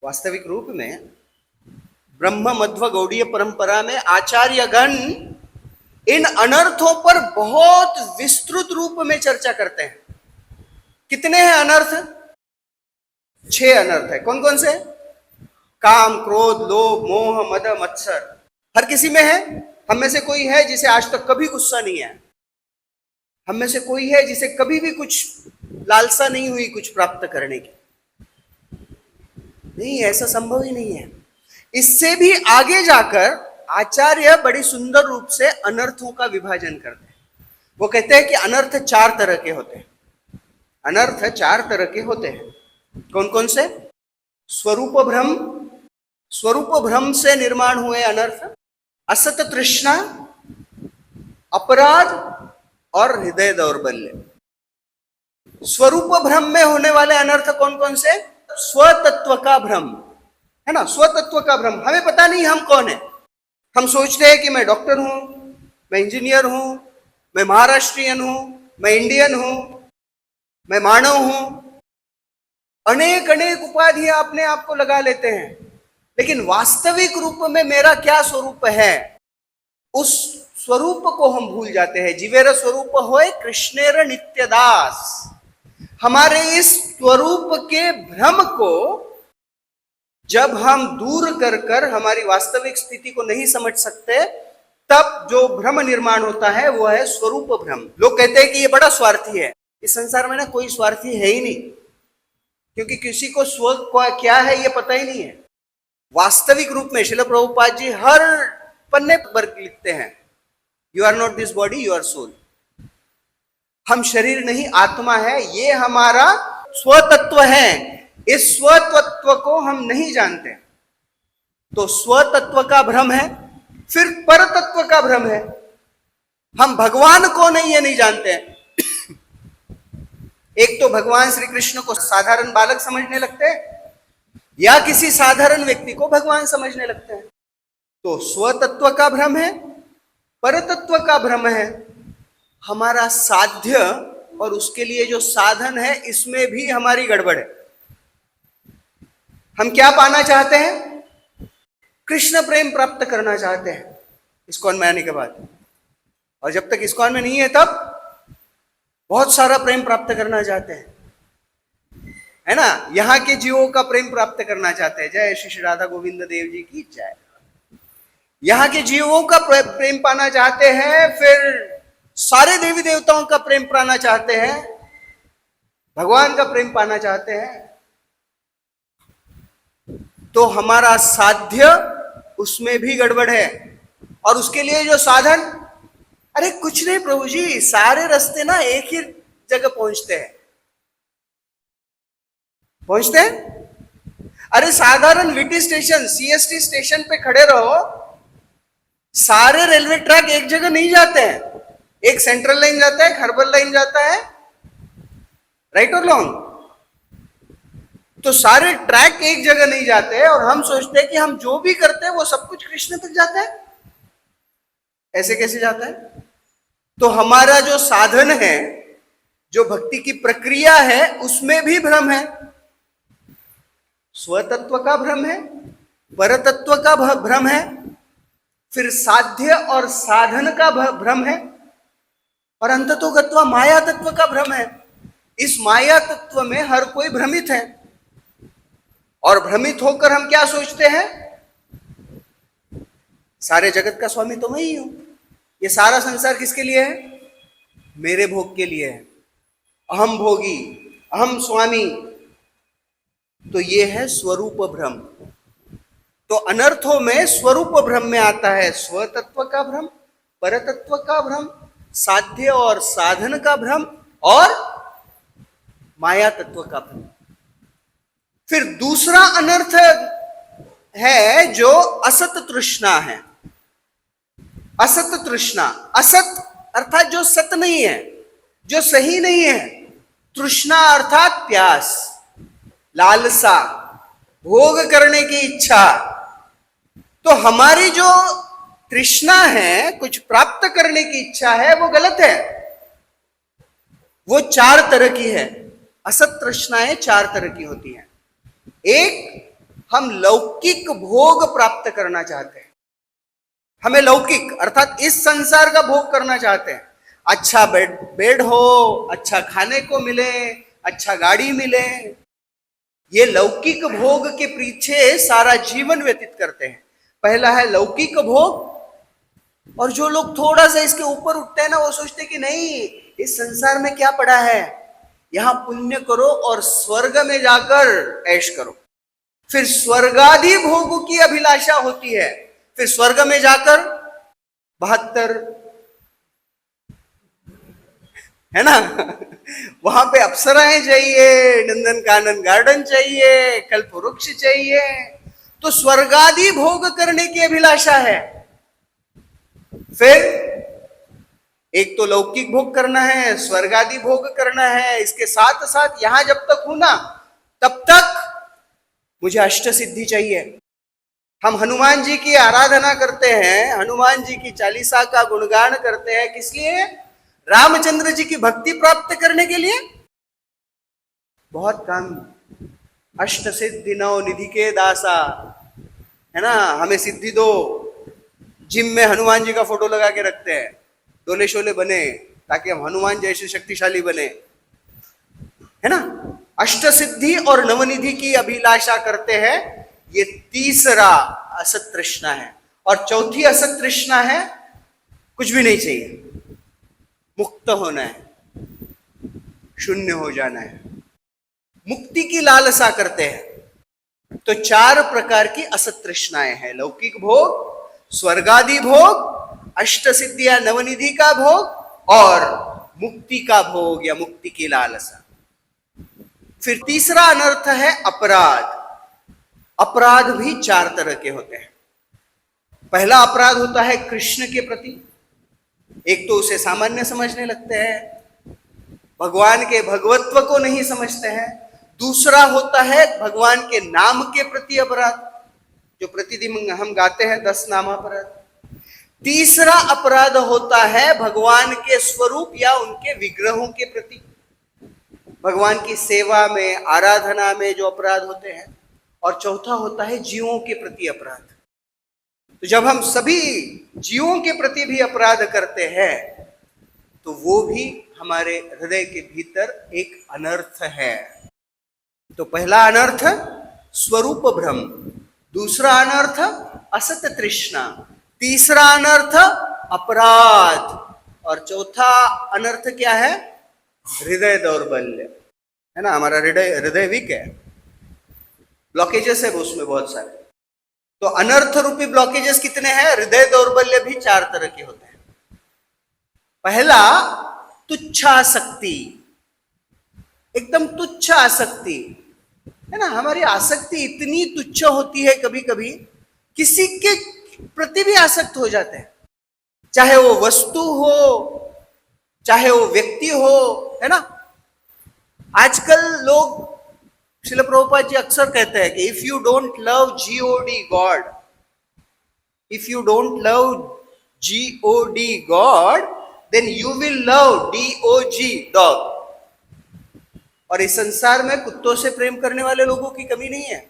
वास्तविक रूप में ब्रह्म मध्व गौड़ीय परंपरा में आचार्यगण इन अनर्थों पर बहुत विस्तृत रूप में चर्चा करते हैं। कितने हैं अनर्थ? 6 अनर्थ है। कौन कौन से? काम, क्रोध, लोभ, मोह, मद, मत्सर। हर किसी में है। हम में से कोई है जिसे आज तक कभी गुस्सा नहीं है? हम में से कोई है जिसे कभी भी कुछ लालसा नहीं हुई कुछ प्राप्त करने की? नहीं, ऐसा संभव ही नहीं है। इससे भी आगे जाकर आचार्य बड़ी सुंदर रूप से अनर्थों का विभाजन करते हैं। वो कहते हैं कि अनर्थ 4 तरह के होते हैं। अनर्थ 4 तरह के होते हैं। कौन कौन से? स्वरूप भ्रम, स्वरूप भ्रम से निर्माण हुए अनर्थ, असत तृष्णा, अपराध और हृदय दौर्बल्य। स्वरूप भ्रम में होने वाले अनर्थ कौन कौन से? स्वतत्व का भ्रम, है ना। स्वतत्व का भ्रम, हमें पता नहीं हम कौन है। हम सोचते हैं कि मैं डॉक्टर हूं, मैं इंजीनियर हूं, मैं महाराष्ट्रियन हूं, मैं इंडियन हूं, मैं मानव हूं। अनेक अनेक उपाधियां अपने आप को लगा लेते हैं, लेकिन वास्तविक रूप में मेरा क्या स्वरूप है, उस स्वरूप को हम भूल जाते हैं। जीवेर स्वरूप होए कृष्णेर नित्यदास। हमारे इस स्वरूप के भ्रम को जब हम दूर कर कर हमारी वास्तविक स्थिति को नहीं समझ सकते, तब जो भ्रम निर्माण होता है वो है स्वरूप भ्रम। लोग कहते हैं कि ये बड़ा स्वार्थी है। इस संसार में ना कोई स्वार्थी है ही नहीं, क्योंकि किसी को स्व क्या है ये पता ही नहीं है। वास्तविक रूप में श्रील प्रभुपाद जी हर पन्ने पर लिखते हैं, you are not this body, you are soul. हम शरीर नहीं, आत्मा है। ये हमारा स्वतत्व है। इस स्वतत्व को हम नहीं जानते, तो स्वतत्व का भ्रम है। फिर परतत्व का भ्रम है। हम भगवान को नहीं, ये नहीं जानते। एक तो भगवान श्री कृष्ण को साधारण बालक समझने लगते हैं, या किसी साधारण व्यक्ति को भगवान समझने लगते हैं। तो स्वतत्व का भ्रम है, परतत्व का भ्रम है। हमारा साध्य और उसके लिए जो साधन है, इसमें भी हमारी गड़बड़ है। हम क्या पाना चाहते हैं? कृष्ण प्रेम प्राप्त करना चाहते हैं इस्कॉन में आने के बाद, और जब तक इस्कॉन में नहीं है तब बहुत सारा प्रेम प्राप्त करना चाहते हैं, है ना। यहाँ के जीवों का प्रेम प्राप्त करना चाहते हैं। जय श्री राधा गोविंद देव जी की जय। यहाँ के जीवों का प्रेम पाना चाहते हैं, फिर सारे देवी देवताओं का प्रेम पाना चाहते हैं, भगवान का प्रेम पाना चाहते हैं। तो हमारा साध्य उसमें भी गड़बड़ है। और उसके लिए जो साधन, अरे कुछ नहीं प्रभु जी, सारे रास्ते ना एक ही जगह पहुंचते हैं। अरे साधारण वीटी स्टेशन, सीएसटी स्टेशन पे खड़े रहो, सारे रेलवे ट्रैक एक जगह नहीं जाते हैं। एक सेंट्रल लाइन जाता है, हर्बल लाइन जाता है, राइट और लॉन्ग। तो सारे ट्रैक एक जगह नहीं जाते हैं, और हम सोचते हैं कि हम जो भी करते हैं वो सब कुछ कृष्ण तक जाता है। ऐसे कैसे जाता है? तो हमारा जो साधन है, जो भक्ति की प्रक्रिया है, उसमें भी भ्रम है। स्वतत्व का भ्रम है, परतत्व का भ्रम है, फिर साध्य और साधन का भ्रम है, और अंततोगत्वा माया तत्व का भ्रम है। इस माया तत्व में हर कोई भ्रमित है, और भ्रमित होकर हम क्या सोचते हैं? सारे जगत का स्वामी तो मैं ही हूं। ये सारा संसार किसके लिए है? मेरे भोग के लिए है। अहम भोगी, अहम स्वामी। तो ये है स्वरूप भ्रम। तो अनर्थों में स्वरूप भ्रम में आता है स्वतत्व का भ्रम, परतत्व का भ्रम, साध्य और साधन का भ्रम, और माया तत्व का भ्रम। फिर दूसरा अनर्थ है जो असत तृष्णा है। असत तृष्णा, असत अर्थात जो सत नहीं है, जो सही नहीं है। तृष्णा अर्थात प्यास, लालसा, भोग करने की इच्छा। तो हमारी जो तृष्णा है, कुछ प्राप्त करने की इच्छा है, वो गलत है। वो 4 तरह की है। असत तृष्णाएं 4 तरह की होती हैं। एक, हम लौकिक भोग प्राप्त करना चाहते हैं। हमें लौकिक अर्थात इस संसार का भोग करना चाहते हैं। अच्छा बेड हो, अच्छा खाने को मिले, अच्छा गाड़ी मिले, ये लौकिक भोग के पीछे सारा जीवन व्यतीत करते हैं। पहला है लौकिक भोग, और जो लोग थोड़ा सा इसके ऊपर उठते हैं ना, वो सोचते कि नहीं, इस संसार में क्या पड़ा है, यहां पुण्य करो और स्वर्ग में जाकर ऐश करो। फिर स्वर्गादि भोग की अभिलाषा होती है। फिर स्वर्ग में जाकर 72, है ना, वहां पे अप्सराएं चाहिए, नंदन कानन गार्डन चाहिए, कल्प वृक्ष चाहिए। तो स्वर्गादि भोग करने की अभिलाषा है। फिर एक तो लौकिक भोग करना है, स्वर्गादि भोग करना है, इसके साथ साथ यहां जब तक हूं ना, तब तक मुझे अष्ट सिद्धि चाहिए। हम हनुमान जी की आराधना करते हैं, हनुमान जी की चालीसा का गुणगान करते हैं, किस लिए? रामचंद्र जी की भक्ति प्राप्त करने के लिए। बहुत काम, अष्ट सिद्धि नौ निधि के दासा, है ना, हमें सिद्धि दो। जिम में हनुमान जी का फोटो लगा के रखते हैं, डोले शोले बने, ताकि हम हनुमान जैसे शक्तिशाली बने, है ना। अष्ट सिद्धि और नवनिधि की अभिलाषा करते हैं, ये तीसरा असत तृष्णा है। और चौथी असत तृष्णा है, कुछ भी नहीं चाहिए, मुक्त होना है, शून्य हो जाना है, मुक्ति की लालसा करते हैं। तो चार प्रकार की असत तृष्णाएं हैं, लौकिक भोग, स्वर्गादि भोग, अष्ट सिद्धि या नवनिधि का भोग, और मुक्ति का भोग या मुक्ति की लालसा। फिर तीसरा अनर्थ है अपराध। अपराध भी चार तरह के होते हैं। पहला अपराध होता है कृष्ण के प्रति। एक तो उसे सामान्य समझने लगते हैं, भगवान के भगवत्व को नहीं समझते हैं। दूसरा होता है भगवान के नाम के प्रति अपराध, जो प्रतिदिन हम गाते हैं 10 नाम अपराध। तीसरा अपराध होता है भगवान के स्वरूप या उनके विग्रहों के प्रति, भगवान की सेवा में, आराधना में जो अपराध होते हैं। और चौथा होता है जीवों के प्रति अपराध। तो जब हम सभी जीवों के प्रति भी अपराध करते हैं, तो वो भी हमारे हृदय के भीतर एक अनर्थ है। तो पहला अनर्थ स्वरूप भ्रम, दूसरा अनर्थ असत तृष्णा, तीसरा अनर्थ अपराध, और चौथा अनर्थ क्या है? हृदय दौर्बल्य, है ना। हमारा हृदय वीक है, ब्लॉकेजेस है उसमें बहुत सारे। तो अनर्थ रूपी ब्लॉकेजेस कितने हैं? हृदय दौर्बल्य भी चार तरह के होते हैं। पहला तुच्छासक्ति, एकदम तुच्छ आसक्ति, है ना। हमारी आसक्ति इतनी तुच्छ होती है, कभी कभी किसी के प्रति भी आसक्त हो जाते हैं, चाहे वो वस्तु हो, चाहे वो व्यक्ति हो, है ना। आजकल लोग, श्रील प्रभुपाद जी अक्सर कहते हैं कि if you don't love G O D god, if you don't love G O D god, then you will love D O G dog. और इस संसार में कुत्तों से प्रेम करने वाले लोगों की कमी नहीं है,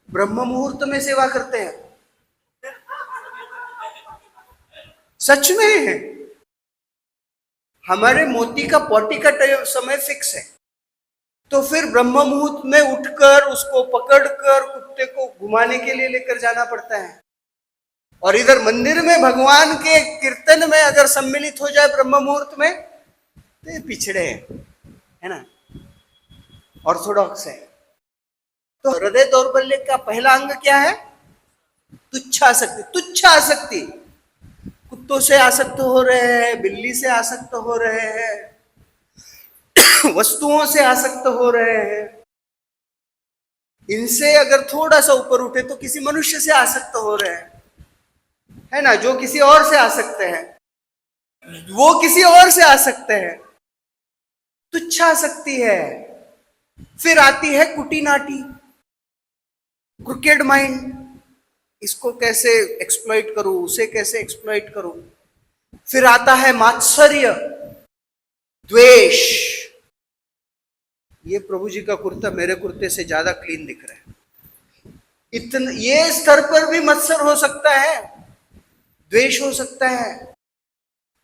ब्रह्म मुहूर्त में सेवा करते हैं, सच में है। हमारे मोती का पॉटी का समय फिक्स है, तो फिर ब्रह्म मुहूर्त में उठकर उसको पकड़कर कुत्ते को घुमाने के लिए लेकर जाना पड़ता है। और इधर मंदिर में भगवान के कीर्तन में अगर सम्मिलित हो जाए ब्रह्म मुहूर्त में, तो ये पिछड़े हैं, है ना, ऑर्थोडॉक्स है। तो हृदय दौर्बल्य का पहला अंग क्या है? तुच्छासक्ति। तुच्छासक्ति, कुत्तों से आसक्त हो रहे हैं, बिल्ली से आसक्त हो रहे हैं, वस्तुओं से आसक्त हो रहे हैं। इनसे अगर थोड़ा सा ऊपर उठे तो किसी मनुष्य से आसक्त हो रहे हैं, है ना, जो किसी और से आसक्त है, वो किसी और से आसक्त है। तुच्छासक्ति है। फिर आती है कुटीनाटी, क्रिकेट माइंड, इसको कैसे एक्सप्लॉइट करूं, उसे कैसे एक्सप्लॉइट करूं। फिर आता है मात्सर्य, द्वेष। ये प्रभु जी का कुर्ता मेरे कुर्ते से ज्यादा क्लीन दिख रहा है, इतने ये स्तर पर भी मत्सर हो सकता है, द्वेष हो सकता है।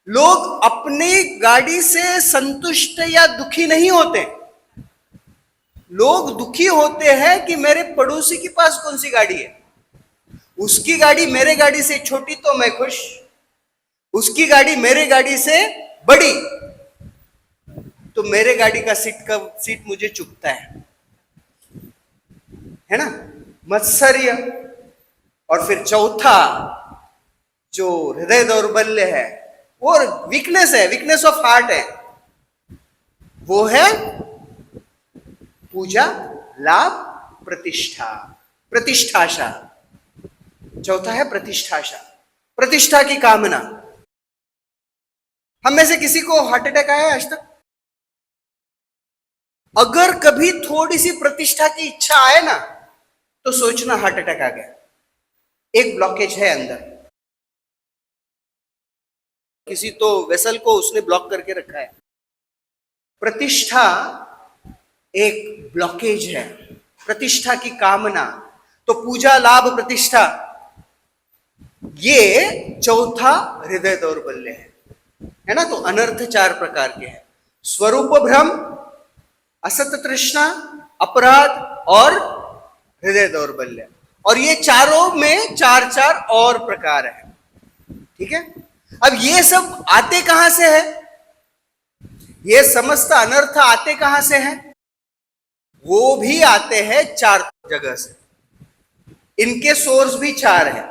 लोग अपनी गाड़ी से संतुष्ट या दुखी नहीं होते। लोग दुखी होते हैं कि मेरे पड़ोसी के पास कौन सी गाड़ी है, उसकी गाड़ी मेरे गाड़ी से छोटी तो मैं खुश, उसकी गाड़ी मेरे गाड़ी से बड़ी तो मेरे गाड़ी का सीट मुझे चुभता है ना, मत्सर्य। और फिर चौथा जो हृदय दौर्बल्य है और वीकनेस है, वीकनेस ऑफ हार्ट है, वो है पूजा, लाभ, प्रतिष्ठा, प्रतिष्ठाशा। चौथा है प्रतिष्ठाशा, प्रतिष्ठा की कामना। हम में से किसी को हार्ट अटैक आया है आज तक? अगर कभी थोड़ी सी प्रतिष्ठा की इच्छा आए ना तो सोचना हार्ट अटैक आ गया, एक ब्लॉकेज है अंदर। किसी तो वेसल को उसने ब्लॉक करके रखा है। प्रतिष्ठा एक ब्लॉकेज है, प्रतिष्ठा की कामना। तो पूजा, लाभ, प्रतिष्ठा, ये चौथा हृदय दौर्बल्य है ना। तो अनर्थ चार प्रकार के हैं: स्वरूप भ्रम, असत तृष्णा, अपराध और हृदय दौर्बल्य। और ये चारों में चार चार और प्रकार है, ठीक है। अब ये सब आते कहां से है? ये समस्त अनर्थ आते कहां से हैं? वो भी आते हैं चार जगह से। इनके सोर्स भी चार है।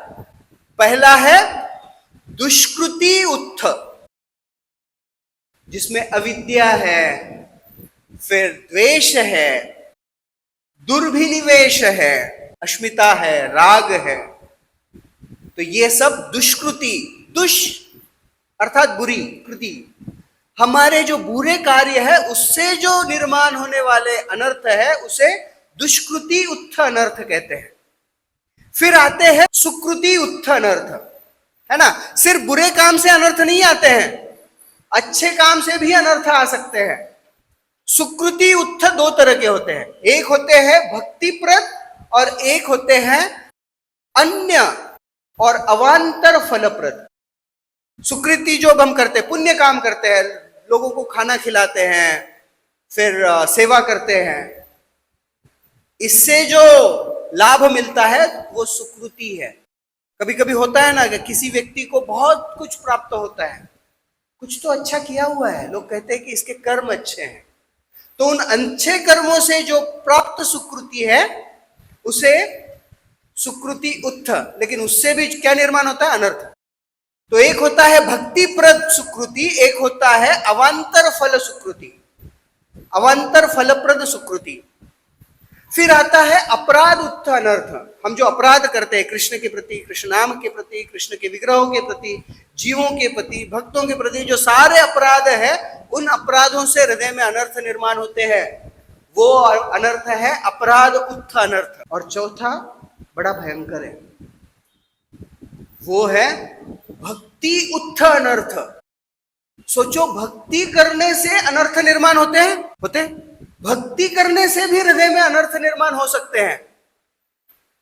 पहला है दुष्कृति उत्थ, जिसमें अविद्या है, फिर द्वेष है, दुर्भिनिवेश है, अस्मिता है, राग है। तो ये सब दुष्कृति, दुष अर्थात बुरी कृति, हमारे जो बुरे कार्य है उससे जो निर्माण होने वाले अनर्थ है उसे दुष्कृति उत्थ अनर्थ कहते हैं। फिर आते हैं सुकृति उत्थ अनर्थ, है ना। सिर्फ बुरे काम से अनर्थ नहीं आते हैं, अच्छे काम से भी अनर्थ आ सकते हैं। सुकृति उत्थ दो तरह के होते हैं, एक होते हैं भक्तिप्रद और एक होते हैं अन्य और अवांतर फलप्रद। सुकृति जो हम करते हैं, पुण्य काम करते हैं, लोगों को खाना खिलाते हैं, फिर सेवा करते हैं, इससे जो लाभ मिलता है वो सुकृति है। कभी कभी होता है ना कि किसी व्यक्ति को बहुत कुछ प्राप्त होता है, कुछ तो अच्छा किया हुआ है, लोग कहते हैं कि इसके कर्म अच्छे हैं, तो उन अच्छे कर्मों से जो प्राप्त सुकृति है उसे सुकृति उत्थ। लेकिन उससे भी क्या निर्माण होता है? अनर्थ। तो एक होता है भक्तिप्रद सुकृति, एक होता है अवांतर फल सुकृति, अवांतर फलप्रद सुकृति। फिर आता है अपराध उत्थ अनर्थ। हम जो अपराध करते हैं कृष्ण के प्रति, कृष्ण नाम के प्रति, कृष्ण के विग्रहों के प्रति, जीवों के प्रति, भक्तों के प्रति, जो सारे अपराध है उन अपराधों से हृदय में अनर्थ निर्माण होते हैं, वो अनर्थ है अपराध उत्थ अनर्थ। और चौथा बड़ा भयंकर है, वो है भक्ति उत्थ अनर्थ। सोचो, भक्ति करने से अनर्थ निर्माण होते हैं, होते? भक्ति करने से भी हृदय में अनर्थ निर्माण हो सकते हैं।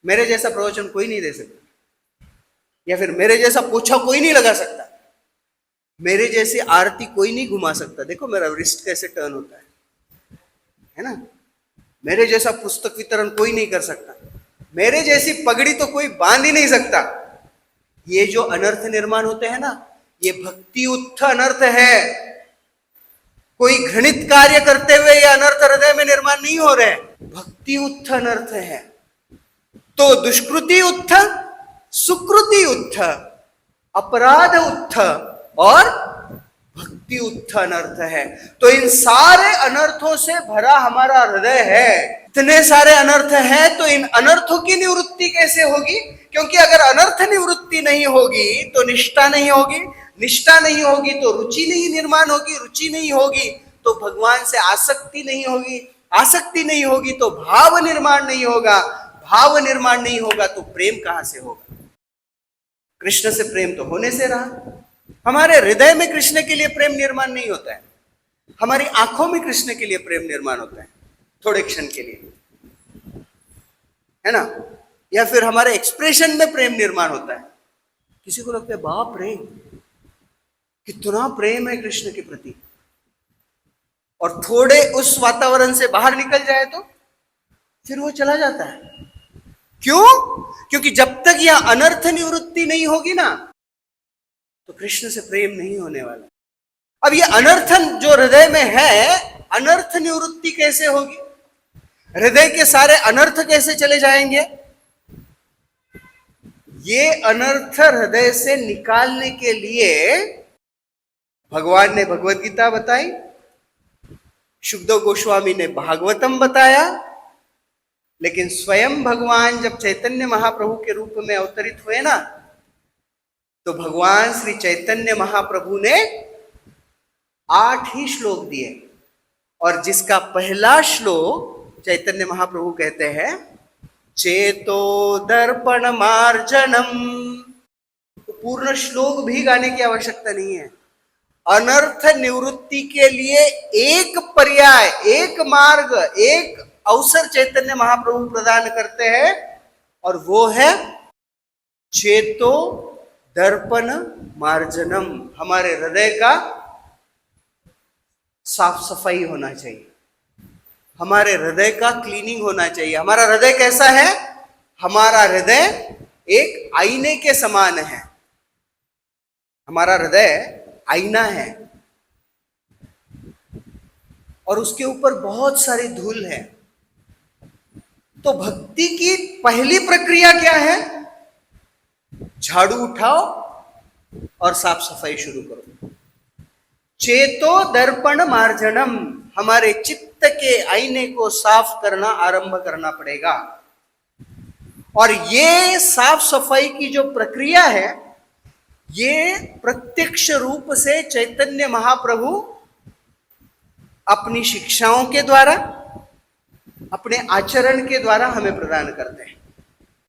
मेरे जैसा प्रवचन कोई नहीं दे सकता, या फिर मेरे जैसा पोछा कोई नहीं लगा सकता, मेरे जैसी आरती कोई नहीं घुमा सकता। देखो मेरा रिस्ट कैसे टर्न होता है ना। मेरे जैसा पुस्तक वितरण कोई नहीं कर सकता, मेरे जैसी पगड़ी तो कोई बांध ही नहीं सकता। ये जो अनर्थ निर्माण होते हैं ना, ये भक्ति उत्थ अनर्थ है। कोई घृणित कार्य करते हुए ये अनर्थ हृदय में निर्माण नहीं हो रहे, भक्ति उत्थ अनर्थ है। तो दुष्कृति उत्थ, सुकृति उत्थ, अपराध उत्थ और भक्ति उत्थ अनर्थ है। तो इन सारे अनर्थों से भरा हमारा हृदय है। इतने सारे अनर्थ हैं, तो इन अनर्थों की निवृत्ति कैसे होगी? क्योंकि अगर अनर्थ निवृत्ति नहीं होगी तो निष्ठा नहीं होगी, निष्ठा नहीं होगी तो रुचि नहीं निर्माण होगी, रुचि नहीं होगी तो भगवान से आसक्ति नहीं होगी, आसक्ति नहीं होगी तो भाव निर्माण नहीं होगा, भाव निर्माण नहीं होगा तो प्रेम कहां से होगा? कृष्ण से प्रेम तो होने से रहा। हमारे हृदय में कृष्ण के लिए प्रेम निर्माण नहीं होता है, हमारी आंखों में कृष्ण के लिए प्रेम निर्माण होता है, थोड़े क्षण के लिए, है ना। या फिर हमारे एक्सप्रेशन में प्रेम निर्माण होता है। किसी को लगता है बाप रे कितना प्रेम है कृष्ण के प्रति, और थोड़े उस वातावरण से बाहर निकल जाए तो फिर वो चला जाता है। क्यों? क्योंकि जब तक यह अनर्थ निवृत्ति नहीं होगी ना, तो कृष्ण से प्रेम नहीं होने वाला। अब ये अनर्थ जो हृदय में है, अनर्थ निवृत्ति कैसे होगी? हृदय के सारे अनर्थ कैसे चले जाएंगे? ये अनर्थ हृदय से निकालने के लिए भगवान ने भगवत गीता बताई, शुकदेव गोस्वामी ने भागवतम बताया, लेकिन स्वयं भगवान जब चैतन्य महाप्रभु के रूप में अवतरित हुए ना, तो भगवान श्री चैतन्य महाप्रभु ने 8 ही श्लोक दिए, और जिसका पहला श्लोक चैतन्य महाप्रभु कहते हैं चेतो दर्पण मार्जनम। पूर्ण श्लोक भी गाने की आवश्यकता नहीं है। अनर्थ निवृत्ति के लिए एक पर्याय, एक मार्ग, एक अवसर चैतन्य महाप्रभु प्रदान करते हैं, और वो है चेतो दर्पण मार्जनम। हमारे हृदय का साफ सफाई होना चाहिए, हमारे हृदय का क्लीनिंग होना चाहिए। हमारा हृदय कैसा है? हमारा हृदय एक आईने के समान है। हमारा हृदय आईना है, और उसके ऊपर बहुत सारी धूल है। तो भक्ति की पहली प्रक्रिया क्या है? झाड़ू उठाओ और साफ सफाई शुरू करो। चेतो दर्पण मार्जनम, हमारे चित्त के आईने को साफ करना आरंभ करना पड़ेगा। और ये साफ सफाई की जो प्रक्रिया है, ये प्रत्यक्ष रूप से चैतन्य महाप्रभु अपनी शिक्षाओं के द्वारा, अपने आचरण के द्वारा हमें प्रदान करते हैं।